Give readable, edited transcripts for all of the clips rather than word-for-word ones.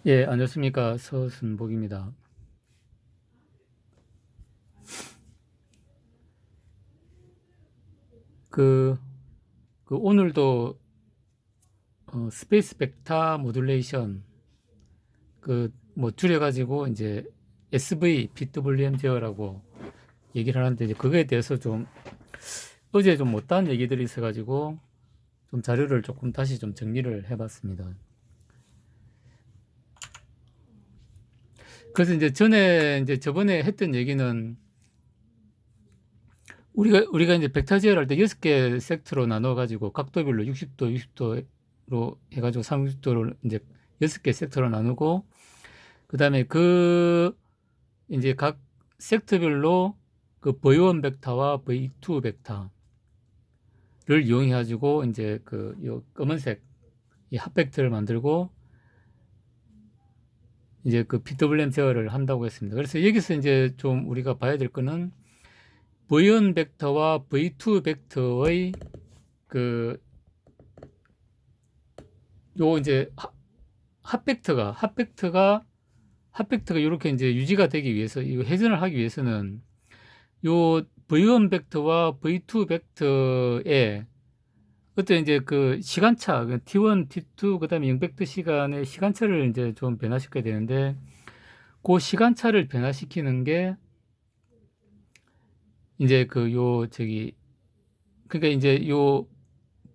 예, 안녕하십니까. 서순복입니다. 그, 오늘도, 스페이스 벡터 모듈레이션, 줄여가지고, 이제, SV, PWM 제어라고 얘기를 하는데, 이제 그거에 대해서 어제 좀 못다한 얘기들이 있어가지고, 좀 자료를 조금 다시 좀 정리를 해봤습니다. 그래서 이제 저번에 했던 얘기는, 우리가 이제 벡터 제어를 할 때 6개 섹터로 나눠가지고 각도별로 60도, 60도로 해가지고 30도를 이제 6개 섹터로 나누고, 그 다음에 이제 각 섹터별로 그 V1 벡터와 V2 벡터를 이용해가지고 이제 요 검은색 이 핫벡터를 만들고 이제 그 PWM 제어를 한다고 했습니다. 그래서 여기서 이제 좀 우리가 봐야 될 거는 V1 벡터와 V2 벡터의 그 요 이제 핫벡터가 이렇게 이제 유지가 되기 위해서 이 회전을 하기 위해서는 요 V1 벡터와 V2 벡터의 어떤 이제 그 시간차 T1, T2 그다음에 0벡터 시간의 시간차를 이제 좀 변화시켜야 되는데 그 시간차를 변화시키는 게 이제 그러니까 이제 요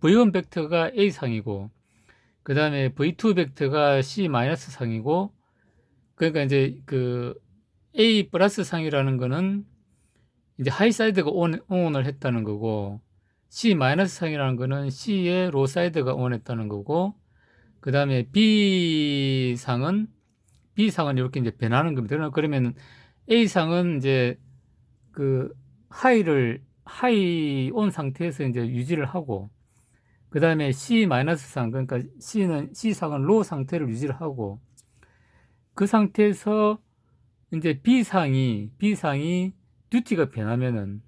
V1 벡터가 A 상이고 그 다음에 V2 벡터가 C 마이너스 상이고 그러니까 이제 A 플러스 상이라는 거는 이제 하이 사이드가 온을 했다는 거고 C 마이너스 상이라는 거는 C의 로 사이드가 온했다는 거고 그 다음에 B 상은 이렇게 이제 변하는 겁니다. 그러면 A 상은 이제 그 하이 온 상태에서 이제 유지를 하고 그 다음에 C 마이너스 상 그러니까 C 상은 로 상태를 유지를 하고 그 상태에서 이제 B 상이 듀티가 변하면은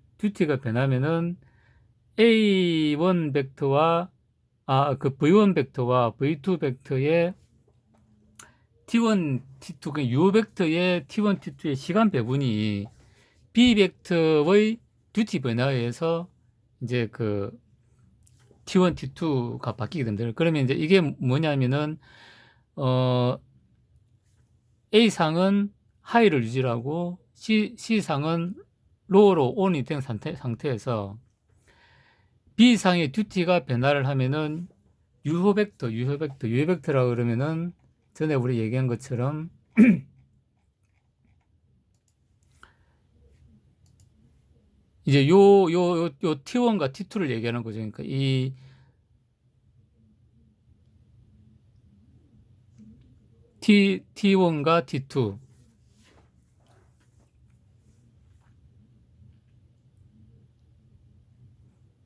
A1 벡터와 V1 벡터와 V2 벡터의 T1, T2 그 U 벡터의 T1, T2의 시간 배분이 B 벡터의 듀티 변화에 의해서 이제 T1, T2가 바뀌게 됩니다. 그러면 이제 이게 뭐냐면은 어 A상은 하이를 유지하고 C상은 로우로 온이 된 상태에서 B상의 듀티가 변화를 하면은 유효벡터라고 그러면은 전에 우리 얘기한 것처럼 이제 요 T1과 T2를 얘기하는 거죠. 그러니까 이 T1과 T2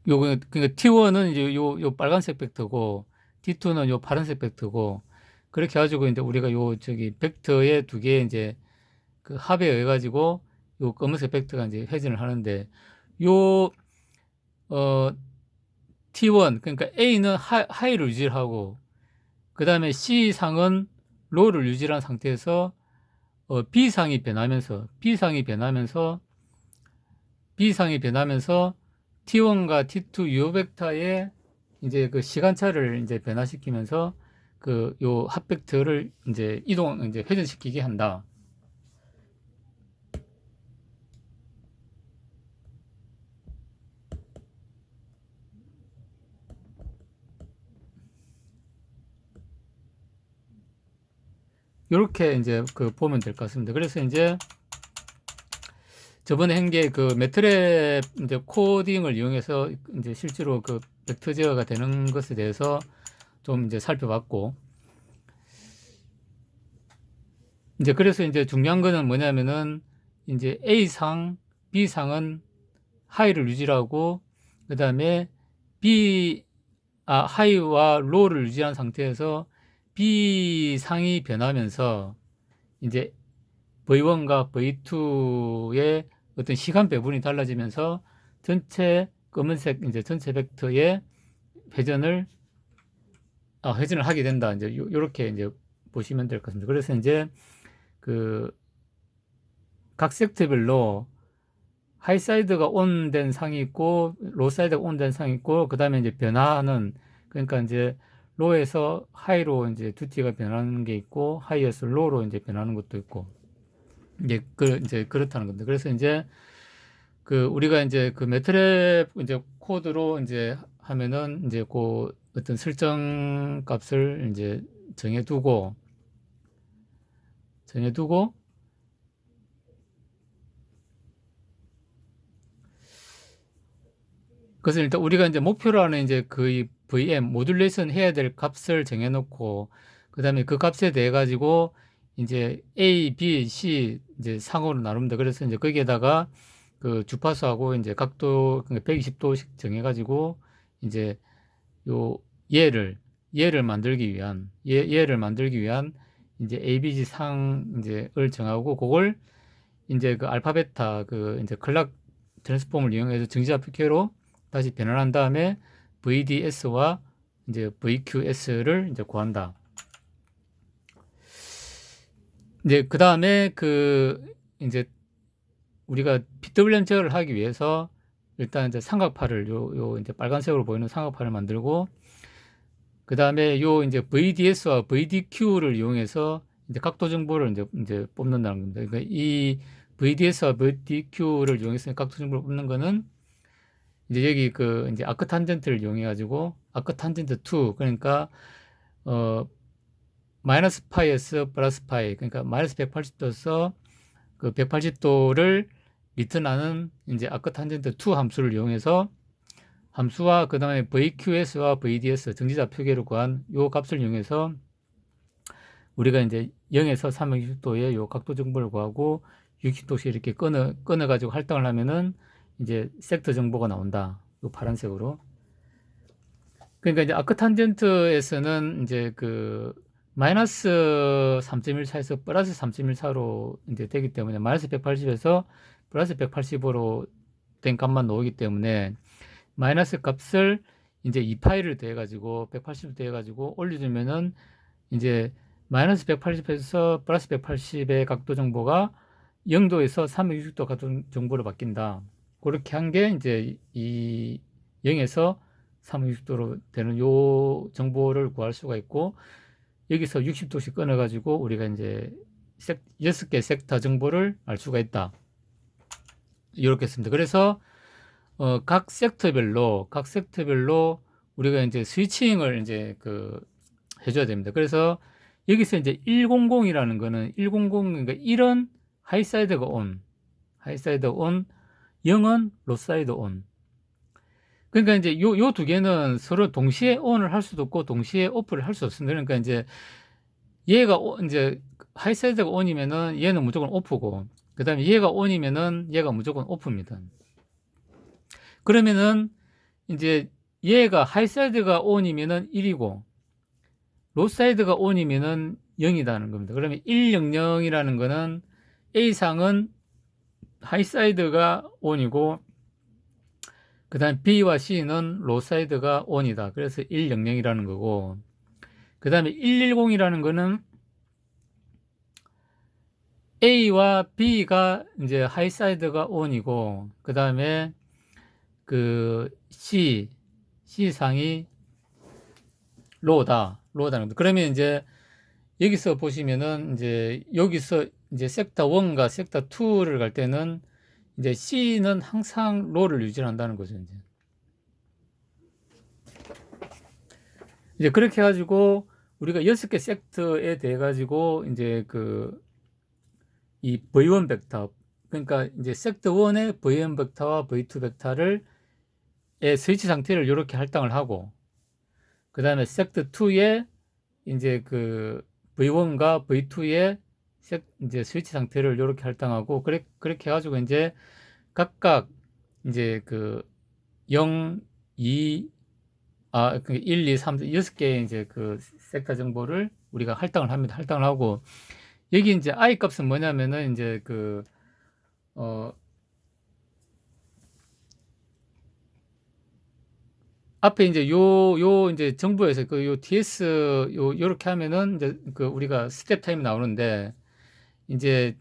그러니까 T1은 이제 요 빨간색 벡터고 T2는 요 파란색 벡터고 그렇게 해가지고 이제 우리가 벡터의 두 개 이제 그 합에 의해 가지고 요 검은색 벡터가 이제 회전을 하는데 요 어 T1 그러니까 A는 하이를 유지하고 그 다음에 C 상은 로우를 유지한 상태에서 B상이 변하면서 T1과 T2 유효 벡터의 이제 그 시간차를 이제 변화시키면서 요 핫벡터를 이제 이제 회전시키게 한다. 요렇게 이제 보면 될 것 같습니다. 그래서 이제 저번에 한 게 매트랩 이제 코딩을 이용해서 이제 실제로 벡터 제어가 되는 것에 대해서 좀 이제 살펴봤고 이제 그래서 이제 중요한 거는 뭐냐면은 이제 A상, B상은 하이를 유지하고 그 다음에 하이와 로우를 유지한 상태에서 B상이 변하면서 이제 V1과 V2의 어떤 시간 배분이 달라지면서 전체 검은색 이제 전체 벡터의 회전을 하게 된다. 이제 요렇게 이제 보시면 될 것 같습니다. 그래서 이제 각 섹터별로 하이 사이드가 온 된 상이 있고 로우 사이드가 온 된 상이 있고, 그 다음에 이제 변화하는, 그러니까 이제 로우에서 하이로 이제 듀티가 변하는 게 있고 하이에서 로우로 이제 변하는 것도 있고, 이제 그렇다는 건데, 그래서 이제 우리가 이제 매트랩 이제 코드로 이제 하면은 이제 어떤 설정 값을 이제 정해두고 그것을 일단 우리가 이제 목표로 하는 이제 그 VM 모듈레이션 해야 될 값을 정해놓고, 그 다음에 그 값에 대해 가지고 이제 A, B, C 이제 상으로 나눕니다. 그래서 이제 거기에다가 그 주파수하고 이제 각도 120도씩 정해가지고 이제 요 얘를 만들기 위한 이제 A, B, C 상 이제를 정하고, 그걸 이제 그 알파 베타 이제 클락 트랜스폼을 이용해서 정지좌표계로 다시 변환한 다음에 VDS와 이제 VQS를 이제 구한다. 이제 그 다음에 이제 우리가 PWM 제어를 하기 위해서 일단 이제 삼각파를 요 이제 빨간색으로 보이는 삼각파를 만들고, 그 다음에 요 이제 VDS와 VDQ를 이용해서 이제 각도 정보를 이제 뽑는다는 겁니다. 그러니까 이 VDS와 VDQ를 이용해서 각도 정보를 뽑는 거는 이제 여기 이제 아크 탄젠트를 이용해 가지고 아크 탄젠트 2, 그러니까 마이너스 파이에서 플러스 파이, 그러니까 마이너스 180도에서 180도를 리턴하는 이제 아크 탄젠트 2 함수를 이용해서 함수와 그 다음에 VQS와 VDS 정지좌표계를 구한 요 값을 이용해서 우리가 이제 0에서 360도의 요 각도 정보를 구하고 60도씩 이렇게 끊어 가지고 할당을 하면은 이제 섹터 정보가 나온다. 요 파란색으로. 그러니까 이제 아크 탄젠트에서는 이제 마이너스 3.14에서 플러스 3.14로 이제 되기 때문에 마이너스 180에서 플러스 180으로 된 값만 나오기 때문에 마이너스 값을 이제 2파이를 더해가지고 180을 더해가지고 올려주면은 이제 마이너스 180에서 플러스 180의 각도 정보가 0도에서 360도 각도 정보로 바뀐다. 그렇게 한 게 이제 이 0에서 360도로 되는 요 정보를 구할 수가 있고, 여기서 60도씩 끊어가지고 우리가 이제 6개 섹터 정보를 알 수가 있다. 이렇게 했습니다. 그래서 각 섹터별로 우리가 이제 스위칭을 이제 해줘야 됩니다. 그래서 여기서 이제 100이라는 거는 100, 그러니까 1은 하이사이드가 온, 0은 로사이드 온. 그러니까 이제 요 두 개는 서로 동시에 온을 할 수도 없고 동시에 오프를 할 수 없습니다. 그러니까 이제 얘가 이제 하이사이드가 온이면은 얘는 무조건 오프고, 그 다음에 얘가 온이면은 얘가 무조건 오프입니다. 그러면은 이제 얘가 하이사이드가 온이면은 1이고 로사이드가 온이면은 0이라는 겁니다. 그러면 100이라는 거는 A상은 하이사이드가 온이고, 그 다음에 B와 C는 로사이드가 온이다. 그래서 100이라는 거고, 그 다음에 110이라는 거는 A와 B가 이제 하이사이드가 온이고, 그 다음에 C상이 로우다는 겁니다. 그러면 이제 여기서 보시면은 여기서 섹터 1과 섹터 2를 갈 때는 이제 C는 항상 로우를 유지한다는 거죠. 이제 그렇게 해가지고 우리가 6개 섹터에 대해 가지고 이제 이 V1 벡터, 그러니까 이제 섹터 1의 V1 벡터와 V2 벡터를 스위치 상태를 이렇게 할당을 하고, 그 다음에 섹터 2의 이제 V1과 V2의 이제 스위치 상태를 이렇게 할당하고, 그렇게 해가지고 이제 각각 이제 0, 2, 1, 2, 3, 6개의 이제 섹터 정보를 우리가 할당을 합니다. 할당을 하고, 여기 이제 I 값은 뭐냐면은 이제 앞에 이제 요 이제 정보에서 그 요 TS 요렇게 하면은 이제 그 우리가 스텝 타임이 나오는데 이제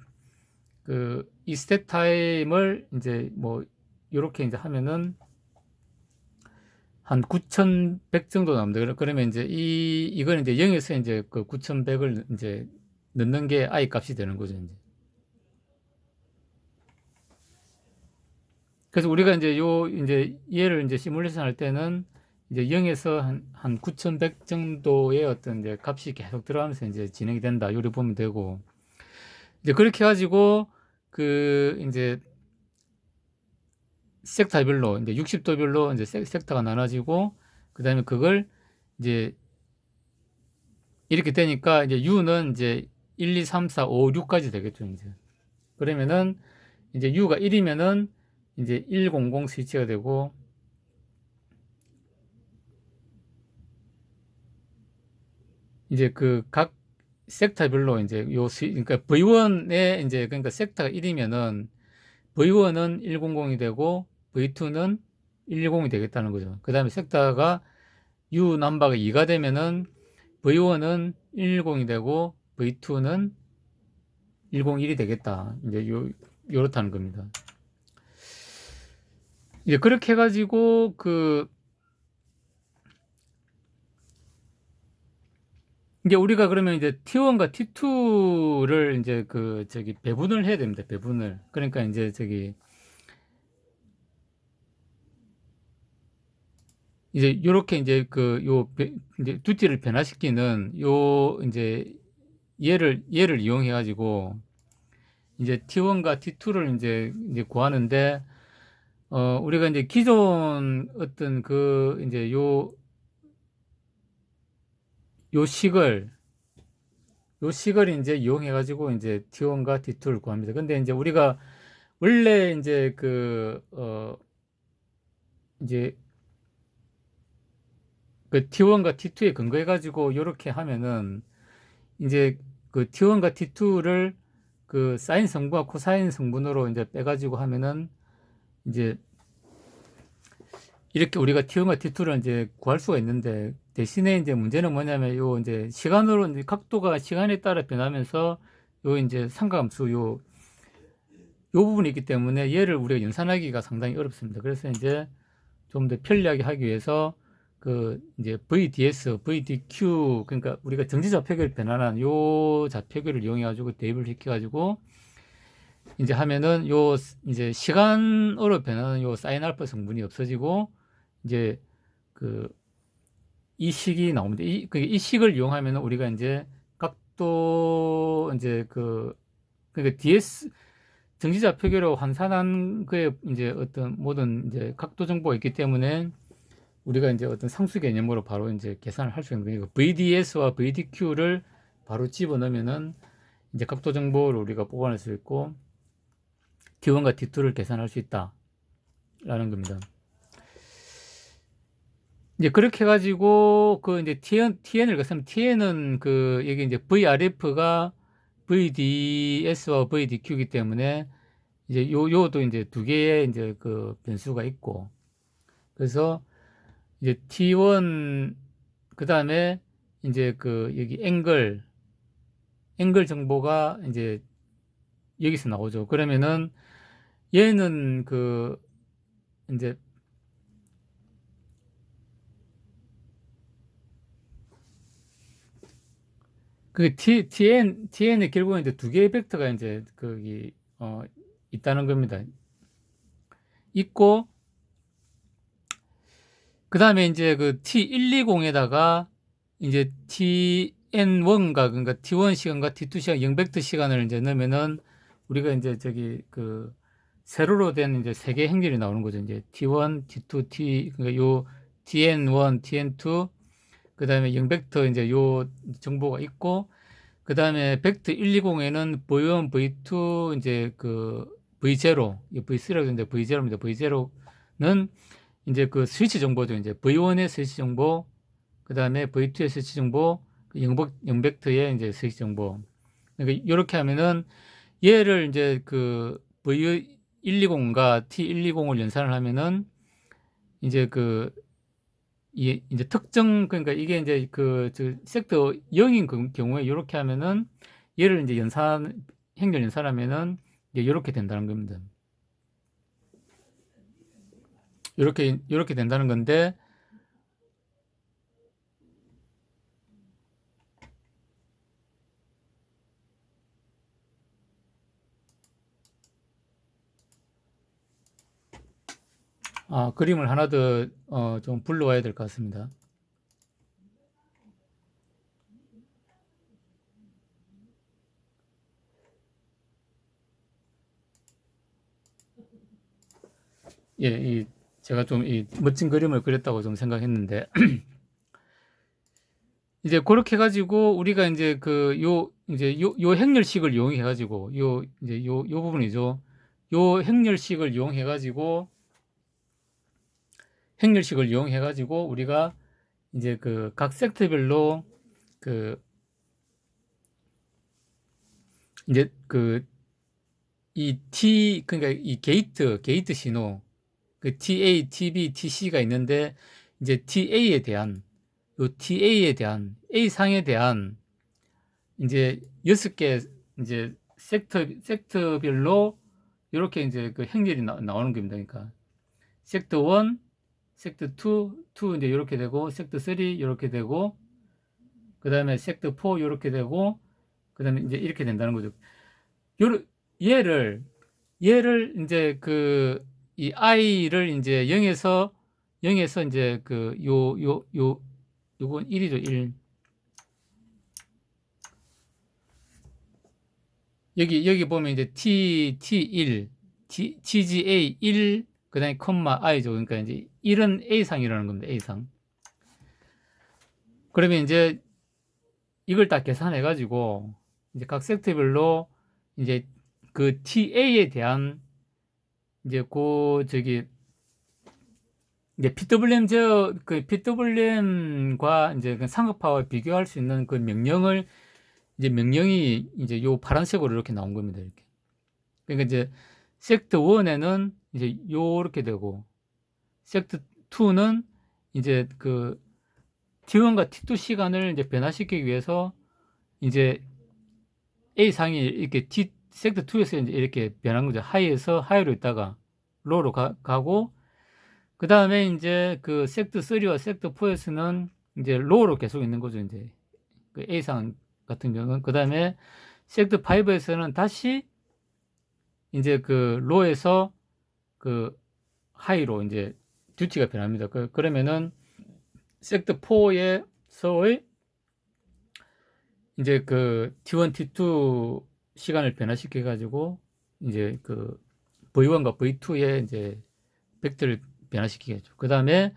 그 이 스텝 타임을 이제 뭐 요렇게 이제 하면은 한 9,100 정도 나옵니다. 그러면 이제 이건 이제 0에서 이제 그 9,100을 이제 넣는 게 I 값이 되는 거죠, 이제. 그래서 우리가 이제 이제 얘를 이제 시뮬레이션 할 때는 이제 0에서 한 9,100 정도의 어떤 이제 값이 계속 들어가면서 이제 진행이 된다. 요리 보면 되고. 이제 그렇게 해가지고 그 이제 섹터별로 이제 60도별로 이제 섹터가 나눠지고 그다음에 그걸 이제 이렇게 되니까 이제 U는 이제 1, 2, 3, 4, 5, 6까지 되겠죠, 이제. 그러면은 이제 U가 1이면은 이제 100 스위치가 되고 이제 그 각 섹터별로 이제 그러니까 V1에 이제 그러니까 섹터가 1이면은 V1은 100이 되고 V2는 110이 되겠다는 거죠. 그 다음에 섹터가 U 넘버가 2가 되면은 V1은 110이 되고 V2는 101이 되겠다. 이제 요렇다는 겁니다. 이제 그렇게 해가지고 이제 우리가 그러면 이제 T1과 T2를 이제 배분을 해야 됩니다. 배분을. 그러니까 이제 이제 요렇게 이제 이제 두티를 변화시키는 이제 얘를 이용해 가지고 이제 T1과 T2를 이제 구하는데 우리가 이제 기존 어떤 이제 요 식을 이제 이용해 가지고 이제 T1과 T2를 구합니다. 근데 이제 우리가 원래 이제 이제 그 T1과 T2에 근거해 가지고 요렇게 하면은 이제 그 T1과 T2를 그 사인 성분과 코사인 성분으로 이제 빼 가지고 하면은 이제 이렇게 우리가 T1과 T2를 이제 구할 수가 있는데 대신에 이제 문제는 뭐냐면 요 이제 시간으로 이제 각도가 시간에 따라 변하면서 요 이제 삼각함수 요 부분이 있기 때문에 얘를 우리가 연산하기가 상당히 어렵습니다. 그래서 이제 좀 더 편리하게 하기 위해서 이제 VDS, VDQ 그러니까 우리가 정지 좌표계를 변환한 요 좌표계를 이용해 가지고 대입을 시켜 가지고 이제 하면은 이제 시간으로 변하는 요 사인 알파 성분이 없어지고 이제 이 식이 나옵니다. 이 식을 이용하면 우리가 이제 각도 이제 그러니까 DS 정지좌표계로 환산한 그에 이제 어떤 모든 이제 각도 정보가 있기 때문에 우리가 이제 어떤 상수 개념으로 바로 이제 계산을 할 수 있는 거니까 VDS와 VDQ를 바로 집어넣으면은 이제 각도 정보를 우리가 뽑아낼 수 있고 T1과 T2를 계산할 수 있다라는 겁니다. 이제 그렇게 해가지고 이제 TN을 갔으면 TN은 여기 이제 VRF가 VDS와 VDQ이기 때문에 이제 요도 이제 두 개의 이제 변수가 있고 그래서 이제 T1 그 다음에 이제 여기 앵글 정보가 이제 여기서 나오죠. 그러면은 얘는 이제 TN에 결국은 이제 두 개의 벡터가 이제 있다는 겁니다. 있고, 그 다음에 이제 T120에다가 이제 TN1과 그러니까 T1 시간과 T2 시간, 0벡터 시간을 이제 넣으면은 우리가 이제 세로로 된 이제 세 개의 행렬이 나오는 거죠. 이제 T1, T2, 그러니까 요 TN1, TN2, 그 다음에 0벡터 이제 요 정보가 있고, 그 다음에 벡터 120에는 V1, V2, 이제 V0, V3라고 이제 V0입니다. V0는 이제 스위치 정보죠. 이제 V1의 스위치 정보, 그 다음에 V2의 스위치 정보, 0벡터의 이제 스위치 정보. 그러니까 이렇게 하면은 얘를 이제 V120과 T120을 연산을 하면은 이제 이제 특정, 그러니까 이게 이제 섹터 0인 경우에 요렇게 하면은 얘를 이제 행렬 연산하면은 이제 요렇게 된다는 겁니다. 요렇게 된다는 건데, 그림을 하나 더, 좀 불러와야 될 것 같습니다. 예, 제가 좀 멋진 그림을 그렸다고 좀 생각했는데, 이제 그렇게 해가지고 우리가 이제 요 행렬식을 이용해가지고, 이제 요 부분이죠. 요 행렬식을 이용해가지고 우리가 이제 각 섹터별로 이제 그러니까 이 게이트 신호, TA, TB, TC가 있는데, 이제 TA에 대한, A상에 대한, 이제 6개, 이제 섹터별로, 이렇게 이제 행렬이 나오는 겁니다. 그러니까, 섹터 1, 섹터 2 이제 이렇게 되고, 섹터 3 이렇게 되고, 그 다음에 섹터 4 이렇게 되고, 그 다음에 이제 이렇게 된다는 거죠. 얘를 이제 이 i를 이제 0에서 이제 요건 1이죠, 1. 여기 보면 이제 T1, TGA 1, 그 다음에 콤마 i죠. 그러니까 이제 1은 A상이라는 겁니다, A상. 그러면 이제 이걸 다 계산해가지고, 이제 각 섹터별로 이제 TA에 대한 이제 이제 PWM과 이제 삼각파와 비교할 수 있는 명령이 이제 요 파란색으로 이렇게 나온 겁니다. 이렇게. 그러니까 이제 섹터 1에는 이제 요렇게 되고, 섹터 2는 이제 T1과 T2 시간을 이제 변화시키기 위해서 이제 A상이 이렇게 섹터 2에서 이제 이렇게 변한 거죠. 하이로 있다가 로우로 가고, 그 다음에 이제 섹터 3와 섹터 4에서는 이제 로우로 계속 있는 거죠. 이제 A상 같은 경우는. 그 다음에 섹터 5에서는 다시 이제 로에서 하이로 이제 듀티가 변합니다. 그러면은 섹터 4에서의 이제 T1, T2 시간을 변화시켜 가지고 이제 V1과 V2의 이제 벡터를 변화시키겠죠. 그 다음에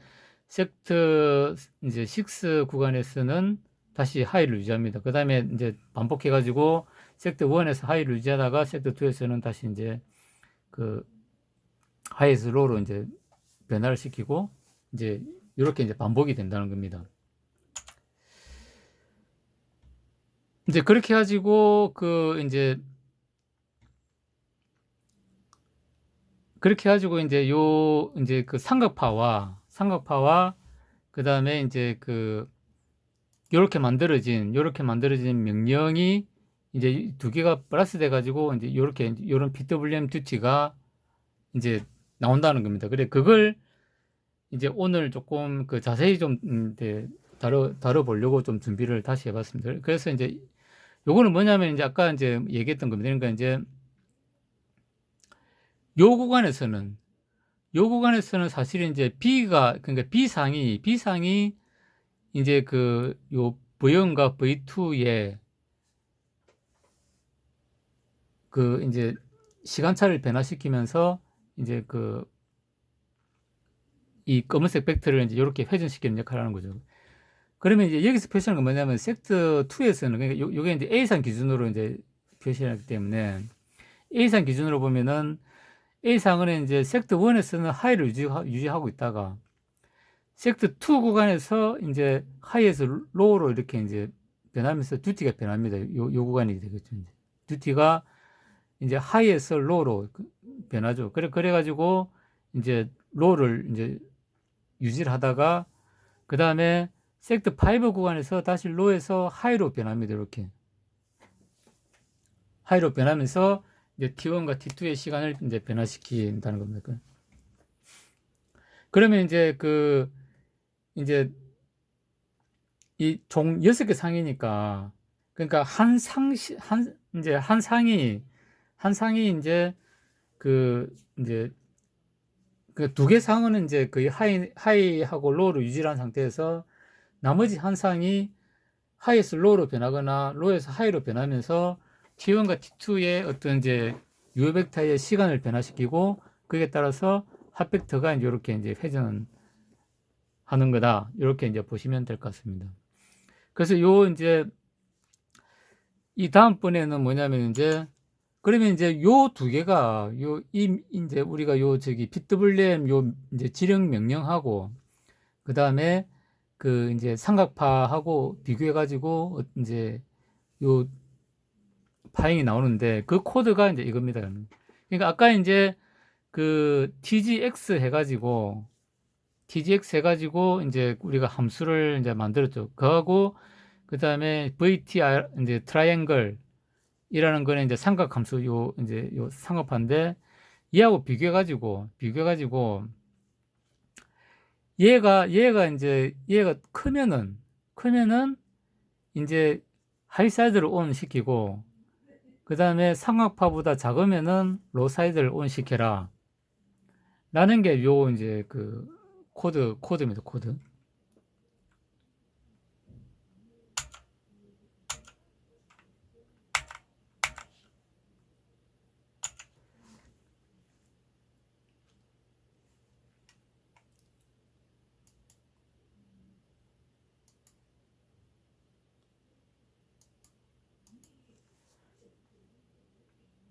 섹터 이제 6 구간에서는 다시 하이를 유지합니다. 그 다음에 이제 반복해가지고 섹터 1에서 하이를 유지하다가 섹터 2에서는 다시 이제 하이에서 로우로 이제 변화를 시키고 이제 이렇게 이제 반복이 된다는 겁니다. 이제 그렇게 해가지고 이제 이제 삼각파와 그 다음에 이제 요렇게 만들어진 명령이 이제 두 개가 플러스 돼가지고 이제 요런 PWM 듀티가 이제 나온다는 겁니다. 그래, 그걸 이제 오늘 조금 자세히 좀 이제 다뤄보려고 좀 준비를 다시 해봤습니다. 그래서 이제 요거는 뭐냐면 이제 아까 이제 얘기했던 겁니다. 그러니까 이제 요 구간에서는 사실은 이제 그러니까 B상이 이제 요 V1과 V2의 이제 시간차를 변화시키면서 이제 이 검은색 벡터를 이제 이렇게 회전시키는 역할을 하는 거죠. 그러면 이제 여기서 표시하는 건 뭐냐면 섹터 2에서는 그러니까 요게 이제 A상 기준으로 이제 표시하기 때문에 A상 기준으로 보면은 A상은 이제 섹터 1에서는 하이를 유지하고 있다가 섹터 2 구간에서 이제 하이에서 로우로 이렇게 이제 변하면서 듀티가 변합니다. 요 구간이 되겠죠. 이제 듀티가 이제 하이에서 로우로 변하죠. 그래가지고 이제 로우를 이제 유지를 하다가 그 다음에 섹터 5 구간에서 다시 로에서 하이로 변합니다. 이렇게 하이로 변하면서 이제 T1과 T2의 시간을 이제 변화시킨다는 겁니다. 그러면 이제 이제 이 종 6개 상이니까, 그러니까 한 상이 이제 이제 그 두 개 상은 이제 거의 하이하고 로우로 유지한 상태에서 나머지 한 상이 하이에서 로우로 변하거나 로우에서 하이로 변하면서 T1과 T2의 어떤 이제 유효 벡터의 시간을 변화시키고, 그에 따라서 핫 벡터가 이제 이렇게 이제 회전하는 거다. 이렇게 이제 보시면 될 것 같습니다. 그래서 요 이제 이 다음번에는 뭐냐면 그러면 이제 요 두 개가 이제 우리가 PWM 이제 지령 명령하고, 그 다음에 이제 삼각파하고 비교해 가지고 이제 요 파행이 나오는데, 그 코드가 이제 이겁니다. 그러니까 아까 이제 TGX 해가지고 이제 우리가 함수를 이제 만들었죠. 그거하고 그 다음에 VTR 이제 트라이앵글 이라는 거는 이제 삼각 함수 이제 요 삼각파인데, 얘하고 비교해가지고 얘가 크면은 이제 하이 사이드를 온 시키고, 그 다음에 삼각파보다 작으면은 로 사이드를 온 시켜라 라는 게 이제 코드입니다. 코드.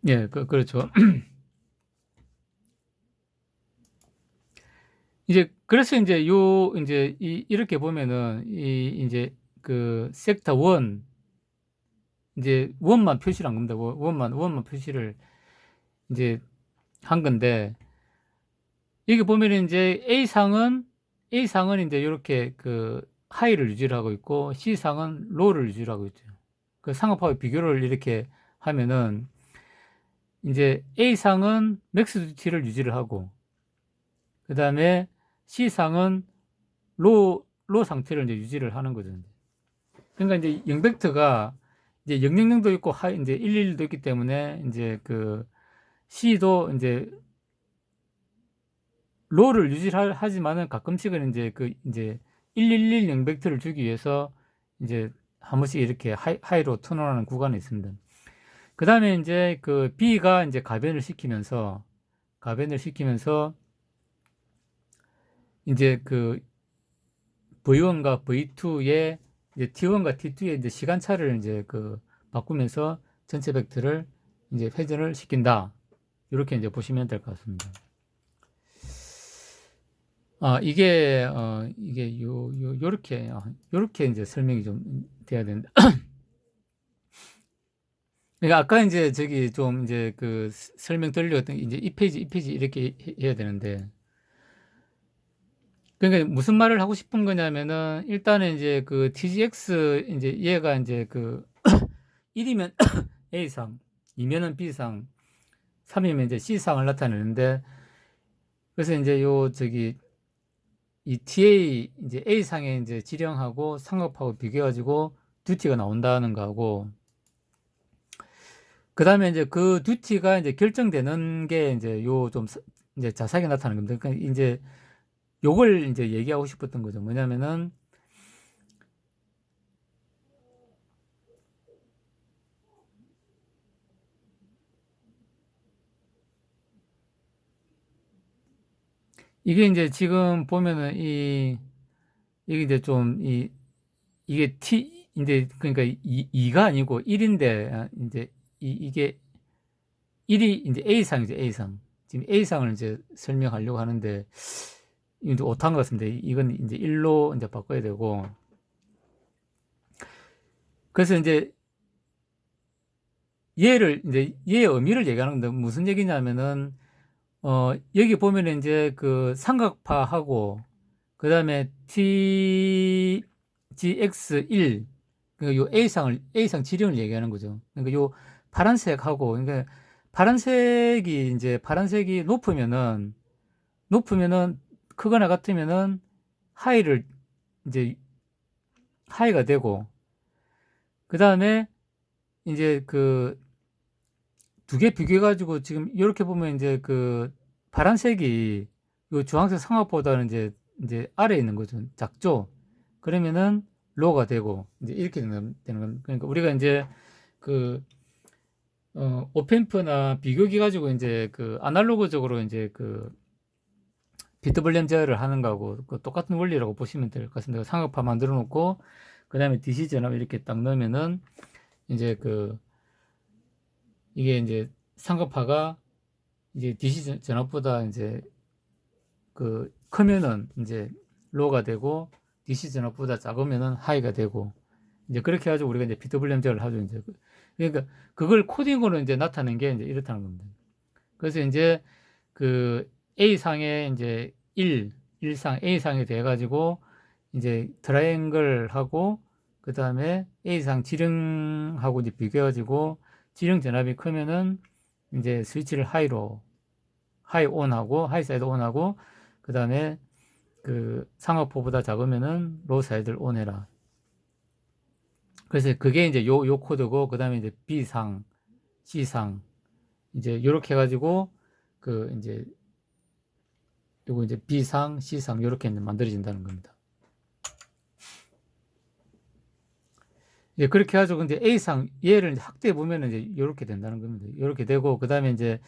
예, 그렇죠. 이제 그래서 이제 이렇게 보면은 이제 섹터 1 이제 원만 표시를 한 겁니다. 원만 표시를 이제 한 건데, 여기 보면은 이제 A상은 이제 이렇게 하이를 유지를 하고 있고, C상은 로우를 유지를 하고 있죠. 그 상업화의 비교를 이렇게 하면은 이제 A상은 맥스 듀티를 유지를 하고, 그 다음에 C상은 로 상태를 이제 유지를 하는 거죠. 그러니까 이제 영벡터가 이제 000도 있고 이제 111도 있기 때문에 이제 C도 이제 로를 유지하지만은 가끔씩은 이제 111 영벡터를 주기 위해서 이제 한 번씩 이렇게 하이로 턴온하는 구간이 있습니다. 그 다음에 이제 B가 이제 가변을 시키면서 이제 V1과 V2의 이제 T1과 T2의 이제 시간차를 이제 바꾸면서 전체 벡터를 이제 회전을 시킨다. 이렇게 이제 보시면 될 것 같습니다. 이게 요렇게 이제 설명이 좀 돼야 되는데. 그러니까 아까 이제 좀 이제 설명 드리려던 이제 이 페이지 이렇게 해야 되는데, 그러니까 무슨 말을 하고 싶은 거냐면은, 일단은 이제 TGX 이제 얘가 이제 1이면 A상, 2면은 B상, 3이면 이제 C상을 나타내는데, 그래서 이제 이 TA 이제 A상에 이제 지령하고 삼각하고 비교해가지고 듀티가 나온다는 거하고, 그 다음에 이제 듀티가 이제 결정되는 게 이제 좀 이제 자세하게 나타나는 겁니다. 그러니까 이제 요걸 이제 얘기하고 싶었던 거죠. 뭐냐면은, 이게 이제 지금 보면은 이게 이제 좀 이게 이제 그러니까 2가 아니고 1인데, 이제 이게 1이 이제 A상이죠. A상. 지금 A상을 이제 설명하려고 하는데, 이제 오타한 것 같습니다. 이건 이제 1로 이제 바꿔야 되고, 그래서 이제 얘의 의미를 얘기하는 건데, 무슨 얘기냐면은, 여기 보면 이제 삼각파하고, 그 다음에 TGX1, 그러니까 요 A상 지령을 얘기하는 거죠. 그러니까 요 파란색하고, 그러니까 파란색이 높으면은 크거나 같으면은 하이를 이제 하이가 되고, 그 다음에 이제 그 두 개 비교해가지고 지금 이렇게 보면 이제 그 파란색이 요 주황색 상악보다는 이제 아래에 있는 거죠. 작죠. 그러면은 로가 되고 이제 이렇게 되는 건, 그러니까 우리가 이제 그 오펜프나 비교기 가지고 이제 그 아날로그적으로 이제 그 비트블렘 제어를 하는 거하고 그 똑같은 원리라고 보시면 될 것 같습니다. 상업화 만들어 놓고 그 다음에 DC 전압 이렇게 딱 넣으면은 이제 그 이게 이제 상급화가 이제 DC 전압보다 이제 그 크면은 이제 로가 되고 DC 전압보다 작으면은 하이가 되고 이제 그렇게 해가지고 우리가 이제 비트블렘 제어를 하죠. 이제 그러니까 그걸 코딩으로 이제 나타낸 게 이제 이렇다는 겁니다. 그래서 이제 그 A상에 이제 1상 A상이 돼 가지고 이제 트라이앵글하고 그 다음에 A상 지령하고 이제 비교해 가지고 지령 전압이 크면은 이제 스위치를 하이 온하고 하이 사이드 온하고 그 다음에 그 상업포보다 작으면은 로우 사이드를 온해라. 그래서 그게 이제 요 코드고 그 다음에 이제 B상, C상 이제 요렇게 해가지고 그 이제 요거 이제 B상, C상 요렇게 만들어진다는 겁니다. 이제 그렇게 해가지고 이제 A상 얘를 확대해 보면은 이제 요렇게 된다는 겁니다. 요렇게 되고 그 다음에 이제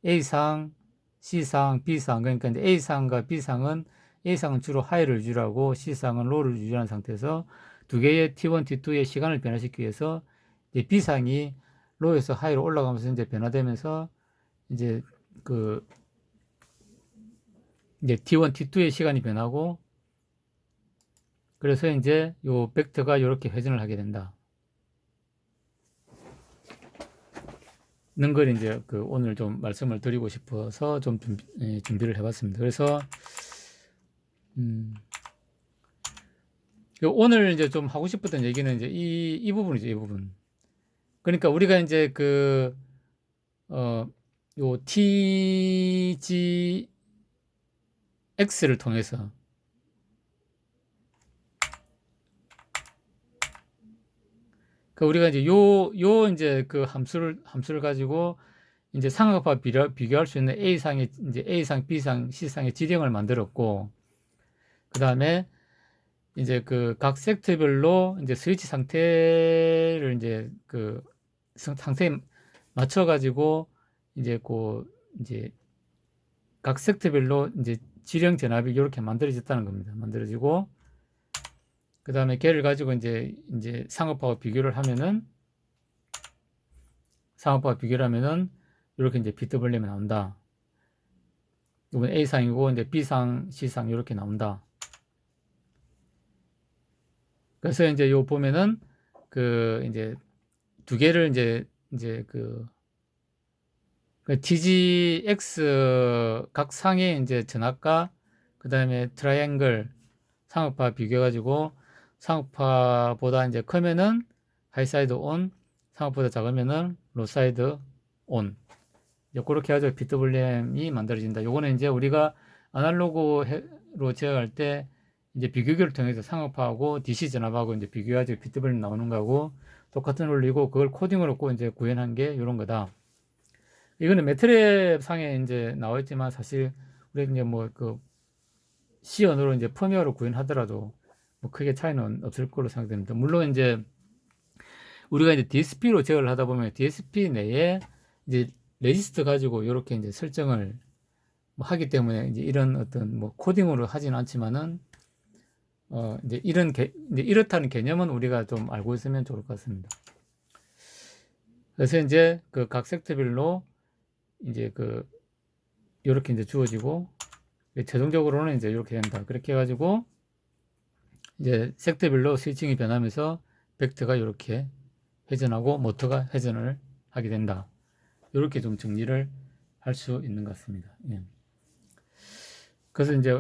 A상, C상, B상 그러니까 이제 A상과 B상은 A상은 주로 하이를 유지하고 C상은 로우를 유지하는 상태에서 두 개의 T1, T2의 시간을 변화시키기 위해서 이제 B상이 로우에서 하이로 올라가면서 이제 변화되면서 이제 그 이제 T1, T2의 시간이 변하고 그래서 이제 요 벡터가 이렇게 회전을 하게 된다. 는 걸 이제 그 오늘 좀 말씀을 드리고 싶어서 좀 준비를 해봤습니다. 그래서 오늘 이제 좀 하고 싶었던 얘기는 이제 이 부분이죠, 이 부분. 그러니까 우리가 이제 요 TGX를 통해서 그 우리가 이제 이제 그 함수를 가지고 이제 상업화 비교할 수 있는 이제 A상, B상, C상의 지령을 만들었고, 그 다음에 이제 그 각 섹터별로 이제 스위치 상태를 이제 그 상태에 맞춰가지고 이제 이제 각 섹터별로 이제 지령 전압이 이렇게 만들어졌다는 겁니다. 만들어지고, 그 다음에 걔를 가지고 이제 상업화와 비교를 하면은 이렇게 이제 비트블렘이 나온다. 이건 A상이고 이제 B상, C상 이렇게 나온다. 그래서 이제 요 보면은 그 이제 두 개를 이제 TGX 각 상의 이제 전압과 그 다음에 트라이앵글 상업화 비교해가지고 상업화보다 이제 크면은 하이사이드 온, 상업보다 작으면은 로사이드 온. 그렇게 해가지고 비트블렘이 만들어진다. 요거는 이제 우리가 아날로그로 제어할 때 이제 비교기를 통해서 상업화하고 DC 전압하고 이제 비교해가지고 비트블렘 나오는 거고 똑같은 원리고 그걸 코딩으로 꼭 이제 구현한 게 이런 거다. 이거는 매트랩 상에 이제 나와 있지만 사실 우리 이제 뭐 그 C 언어로 이제 펌웨어로 구현하더라도 뭐 크게 차이는 없을 거로 생각됩니다. 물론 이제 우리가 이제 DSP로 제어를 하다 보면 DSP 내에 이제 레지스터 가지고 이렇게 이제 설정을 뭐 하기 때문에 이제 이런 어떤 뭐 코딩으로 하지는 않지만은 이제 이제 이렇다는 개념은 우리가 좀 알고 있으면 좋을 것 같습니다. 그래서 이제 그 각 섹터별로 이제 이렇게 이제 주어지고 최종적으로는 이제 이렇게 된다. 그렇게 해가지고 이제 섹터별로 스위칭이 변하면서 벡터가 이렇게 회전하고 모터가 회전을 하게 된다. 이렇게 좀 정리를 할 수 있는 것 같습니다. 예. 그래서 이제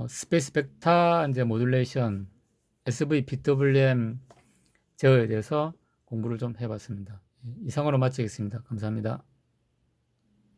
스페이스 벡터 이제 모듈레이션, SV PWM 제어에 대해서 공부를 좀 해봤습니다. 이상으로 마치겠습니다. 감사합니다.